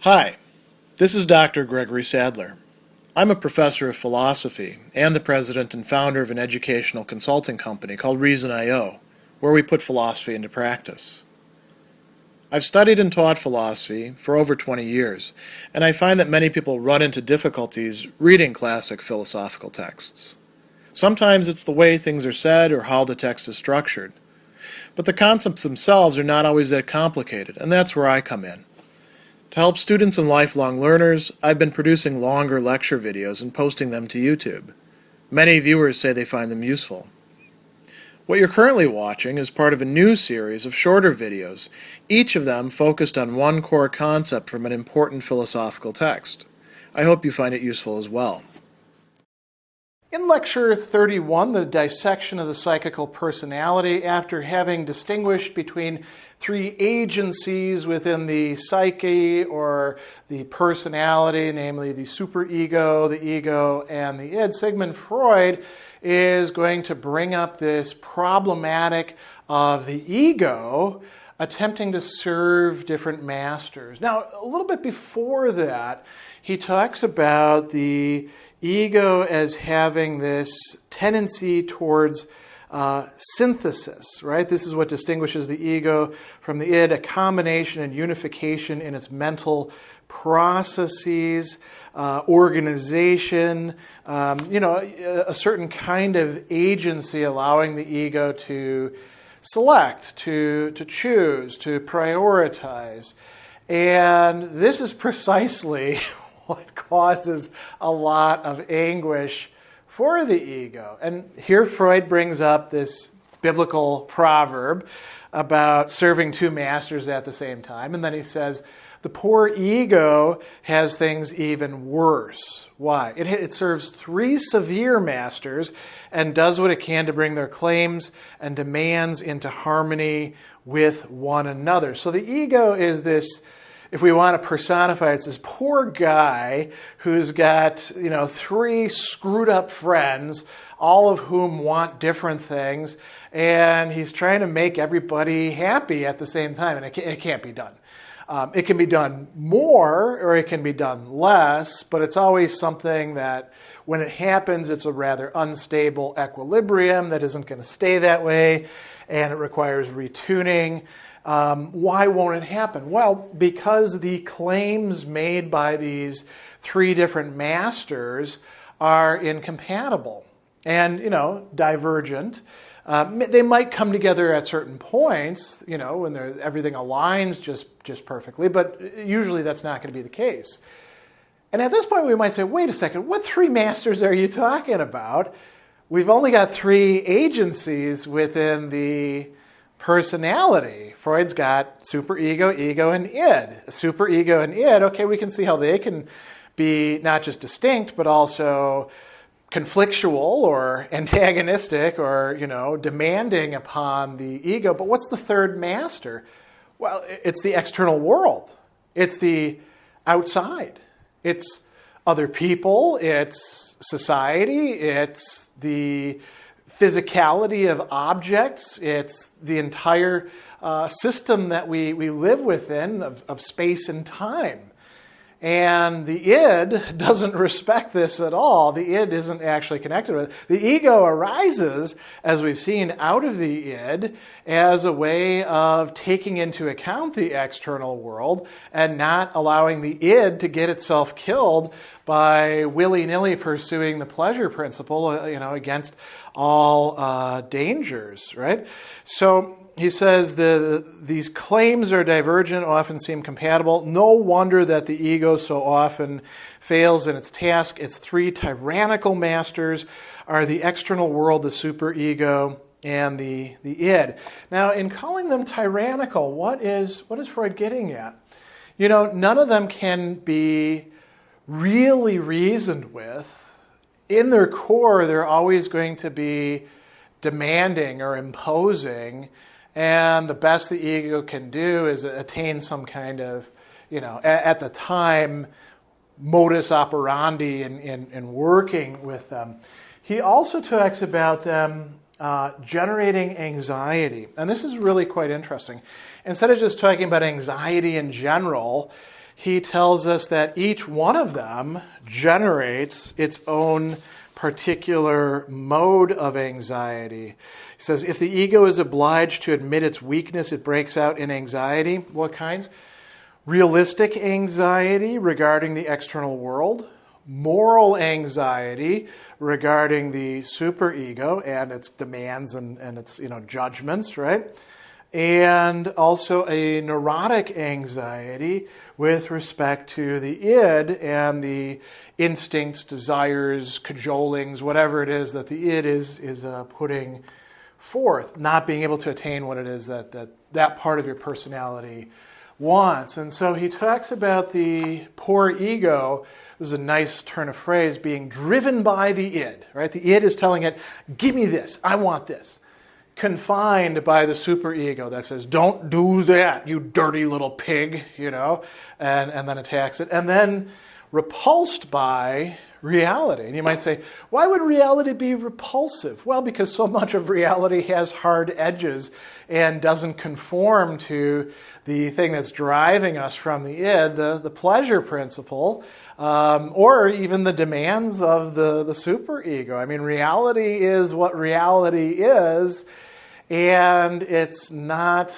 Hi, this is Dr. Gregory Sadler. I'm a professor of philosophy and the president and founder of an educational consulting company called Reason.io, where we put philosophy into practice. I've studied and taught philosophy for over 20 years, and I find that many people run into difficulties reading classic philosophical texts. Sometimes it's the way things are said or how the text is structured. But the concepts themselves are not always that complicated, and that's where I come in. To help students and lifelong learners, I've been producing longer lecture videos and posting them to YouTube. Many viewers say they find them useful. What you're currently watching is part of a new series of shorter videos, each of them focused on one core concept from an important philosophical text. I hope you find it useful as well. In Lecture 31, the dissection of the psychical personality, after having distinguished between three agencies within the psyche or the personality, namely the superego, the ego, and the id, Sigmund Freud is going to bring up this problematic of the ego attempting to serve different masters. Now, a little bit before that, he talks about the ego as having this tendency towards synthesis, right? This is what distinguishes the ego from the id, a combination and unification in its mental processes, organization, a certain kind of agency allowing the ego to select, to choose, to prioritize. And this is precisely what causes a lot of anguish for the ego. And here Freud brings up this biblical proverb about serving two masters at the same time. And then he says, the poor ego has things even worse. Why? It serves three severe masters and does what it can to bring their claims and demands into harmony with one another. So the ego is this, if we want to personify it, it's this poor guy who's got, three screwed up friends, all of whom want different things, and he's trying to make everybody happy at the same time, and it can't be done. It can be done more or it can be done less, but it's always something that when it happens, it's a rather unstable equilibrium that isn't going to stay that way, and it requires retuning. Why won't it happen? Well, because the claims made by these three different masters are incompatible and, divergent. They might come together at certain points, when everything aligns just perfectly, but usually that's not going to be the case. And at this point we might say, wait a second, what three masters are you talking about? We've only got three agencies within the personality. Freud's got superego, ego, and id. Superego and id, okay, we can see how they can be not just distinct, but also conflictual or antagonistic or, demanding upon the ego. But what's the third master? Well, it's the external world. It's the outside. It's other people. It's society. It's the physicality of objects. It's the entire system that we live within of space and time. And the id doesn't respect this at all. The id isn't actually connected with it. The ego arises, as we've seen, out of the id as a way of taking into account the external world and not allowing the id to get itself killed by willy-nilly pursuing the pleasure principle, against all dangers, right? So he says these claims are divergent, often seem compatible. No wonder that the ego so often fails in its task. Its three tyrannical masters are the external world, the superego, and the id. Now, in calling them tyrannical, what is Freud getting at? None of them can be really reasoned with. In their core, they're always going to be demanding or imposing, and the best the ego can do is attain some kind of, at the time, modus operandi in working with them. He also talks about them generating anxiety. And this is really quite interesting. Instead of just talking about anxiety in general, he tells us that each one of them generates its own particular mode of anxiety. He says, if the ego is obliged to admit its weakness, it breaks out in anxiety. What kinds? Realistic anxiety regarding the external world, moral anxiety regarding the superego and its demands and its judgments, right? And also a neurotic anxiety with respect to the id and the instincts, desires, cajolings, whatever it is that the id is putting forth, not being able to attain what it is that part of your personality wants. And so he talks about the poor ego, this is a nice turn of phrase, being driven by the id, right? The id is telling it, give me this, I want this. Confined by the superego that says, don't do that, you dirty little pig, and then attacks it. And then repulsed by reality. And you might say, why would reality be repulsive? Well, because so much of reality has hard edges and doesn't conform to the thing that's driving us from the id, the pleasure principle, or even the demands of the superego. I mean, reality is what reality is, and it's not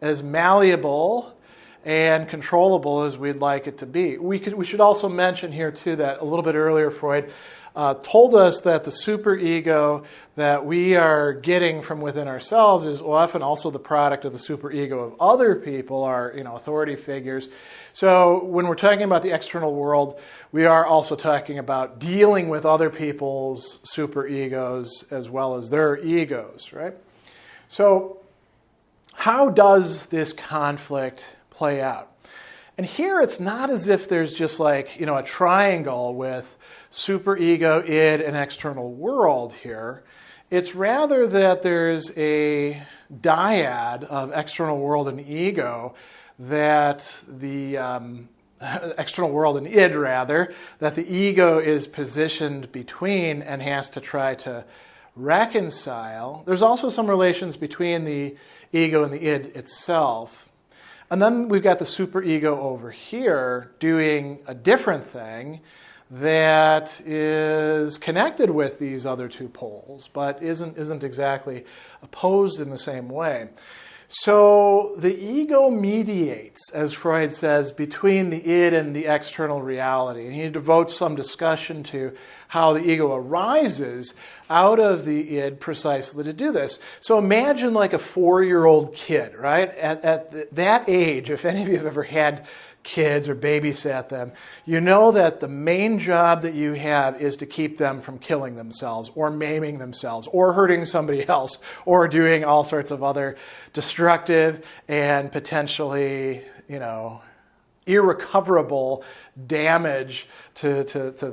as malleable and controllable as we'd like it to be. We should also mention here, too, that a little bit earlier, Freud told us that the superego that we are getting from within ourselves is often also the product of the superego of other people, our authority figures. So when we're talking about the external world, we are also talking about dealing with other people's superegos as well as their egos, right? So how does this conflict play out? And here it's not as if there's just like, a triangle with superego, id, and external world here. It's rather that there's a dyad of external world and ego that the external world and id, rather, that the ego is positioned between and has to try to reconcile. There's also some relations between the ego and the id itself. And then we've got the superego over here doing a different thing that is connected with these other two poles, but isn't exactly opposed in the same way. So the ego mediates, as Freud says, between the id and the external reality. And he devotes some discussion to how the ego arises out of the id precisely to do this. So imagine like a 4-year-old kid, right? At that age, if any of you have ever had kids or babysat them, you know that the main job that you have is to keep them from killing themselves or maiming themselves or hurting somebody else or doing all sorts of other destructive and potentially, irrecoverable damage to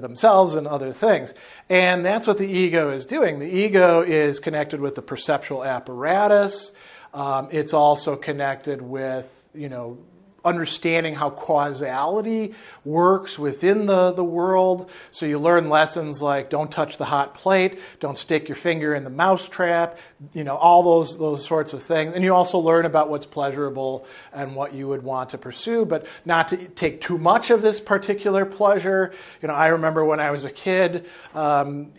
themselves and other things. And that's what the ego is doing. The ego is connected with the perceptual apparatus. It's also connected with, understanding how causality works within the world. So you learn lessons like don't touch the hot plate, don't stick your finger in the mouse trap, all those sorts of things. And you also learn about what's pleasurable and what you would want to pursue, but not to take too much of this particular pleasure. I remember when I was a kid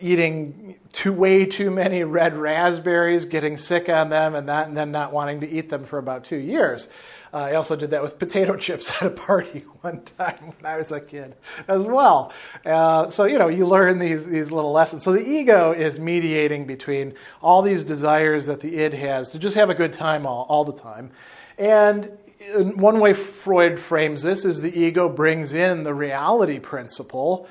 eating way too many red raspberries, getting sick on them, and then not wanting to eat them for about 2 years. I also did that with potato chips at a party one time when I was a kid as well. So you learn these little lessons. So the ego is mediating between all these desires that the id has to just have a good time all the time. And one way Freud frames this is the ego brings in the reality principle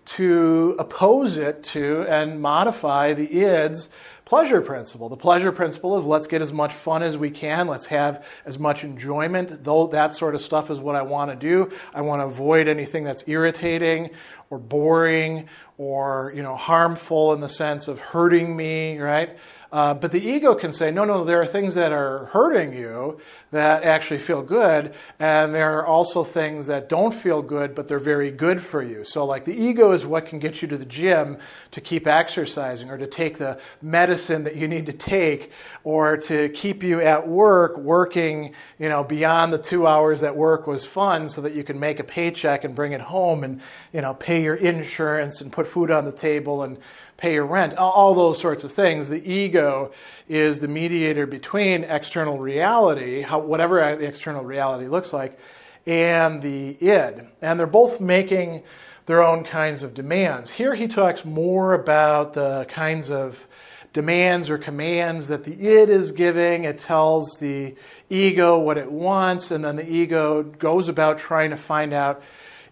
to oppose it to and modify the id's pleasure principle. The pleasure principle is let's get as much fun as we can. Let's have as much enjoyment. Though that sort of stuff is what I want to do. I want to avoid anything that's irritating or boring or harmful in the sense of hurting me, right? But the ego can say, no, there are things that are hurting you that actually feel good, and there are also things that don't feel good, but they're very good for you. So like the ego is what can get you to the gym to keep exercising, or to take the medicine that you need to take, or to keep you at work working, beyond the 2 hours that work was fun, so that you can make a paycheck and bring it home and, pay your insurance and put food on the table and pay your rent, all those sorts of things. The ego is the mediator between external reality, whatever the external reality looks like, and the id. And they're both making their own kinds of demands. Here he talks more about the kinds of demands or commands that the id is giving. It tells the ego what it wants, and then the ego goes about trying to find out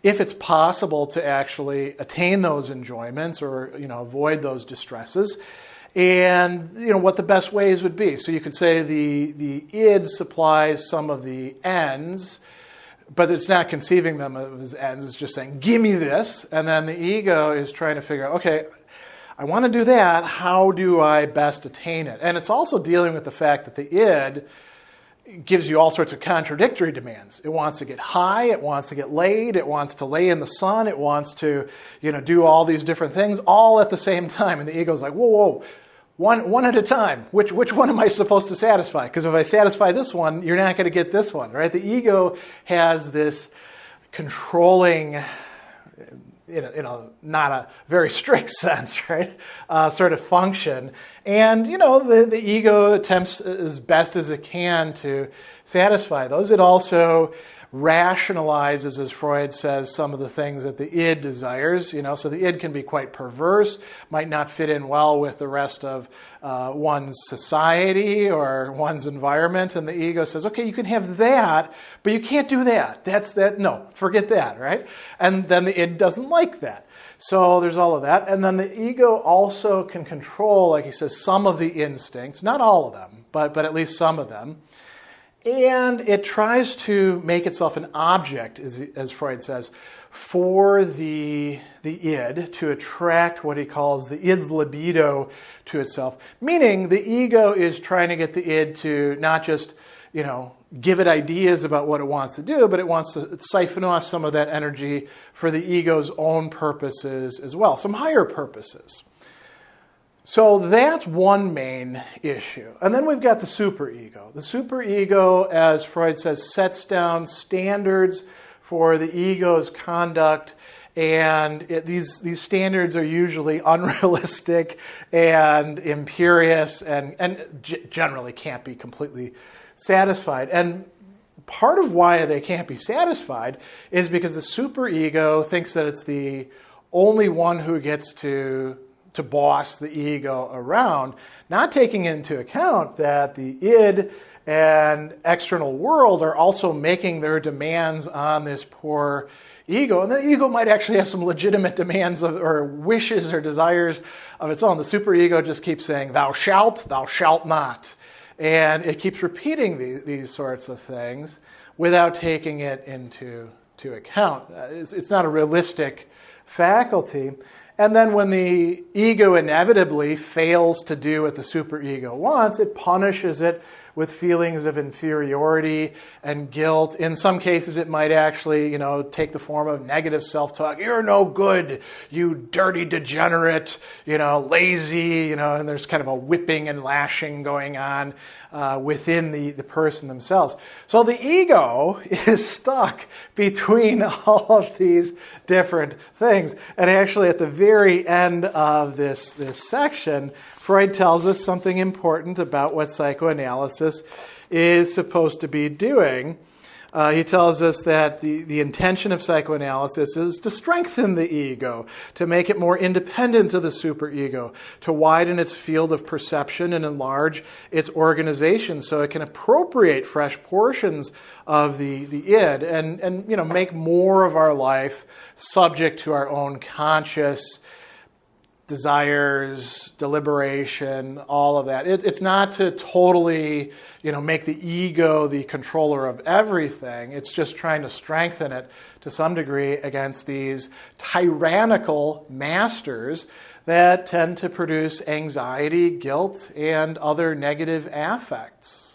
if it's possible to actually attain those enjoyments or avoid those distresses, and what the best ways would be. So you could say the id supplies some of the ends, but it's not conceiving them as ends. It's just saying, give me this. And then the ego is trying to figure out, okay, I want to do that. How do I best attain it? And it's also dealing with the fact that the id gives you all sorts of contradictory demands. It wants to get high, it wants to get laid, it wants to lay in the sun, it wants to, do all these different things all at the same time. And the ego's like, whoa, one at a time. Which one am I supposed to satisfy? Because if I satisfy this one, you're not going to get this one, right? The ego has this controlling, not a very strict sense, right? Sort of function. And, the ego attempts as best as it can to satisfy those. It also rationalizes, as Freud says, some of the things that the id desires. So the id can be quite perverse, might not fit in well with the rest of one's society or one's environment. And the ego says, okay, you can have that, but you can't do that. No, forget that, right? And then the id doesn't like that. So there's all of that. And then the ego also can control, like he says, some of the instincts, not all of them, but at least some of them. And it tries to make itself an object, as Freud says, for the id, to attract what he calls the id's libido to itself. Meaning the ego is trying to get the id to not just, give it ideas about what it wants to do, but it wants to siphon off some of that energy for the ego's own purposes as well, some higher purposes. So that's one main issue. And then we've got the superego. The superego, as Freud says, sets down standards for the ego's conduct, and these standards are usually unrealistic and imperious and generally can't be completely satisfied. And part of why they can't be satisfied is because the superego thinks that it's the only one who gets to boss the ego around, not taking into account that the id and external world are also making their demands on this poor ego. And the ego might actually have some legitimate demands or wishes or desires of its own. The superego just keeps saying, thou shalt not. And it keeps repeating these sorts of things without taking it into account. It's not a realistic faculty. And then when the ego inevitably fails to do what the superego wants, it punishes it with feelings of inferiority and guilt. In some cases, it might actually, take the form of negative self-talk. You're no good, you dirty degenerate, lazy, and there's kind of a whipping and lashing going on within the person themselves. So the ego is stuck between all of these different things. And actually, at the very end of this section, Freud tells us something important about what psychoanalysis is supposed to be doing. He tells us that the intention of psychoanalysis is to strengthen the ego, to make it more independent of the superego, to widen its field of perception and enlarge its organization so it can appropriate fresh portions of the id and make more of our life subject to our own conscious desires, deliberation, all of that. It's not to totally, make the ego the controller of everything. It's just trying to strengthen it to some degree against these tyrannical masters that tend to produce anxiety, guilt, and other negative affects.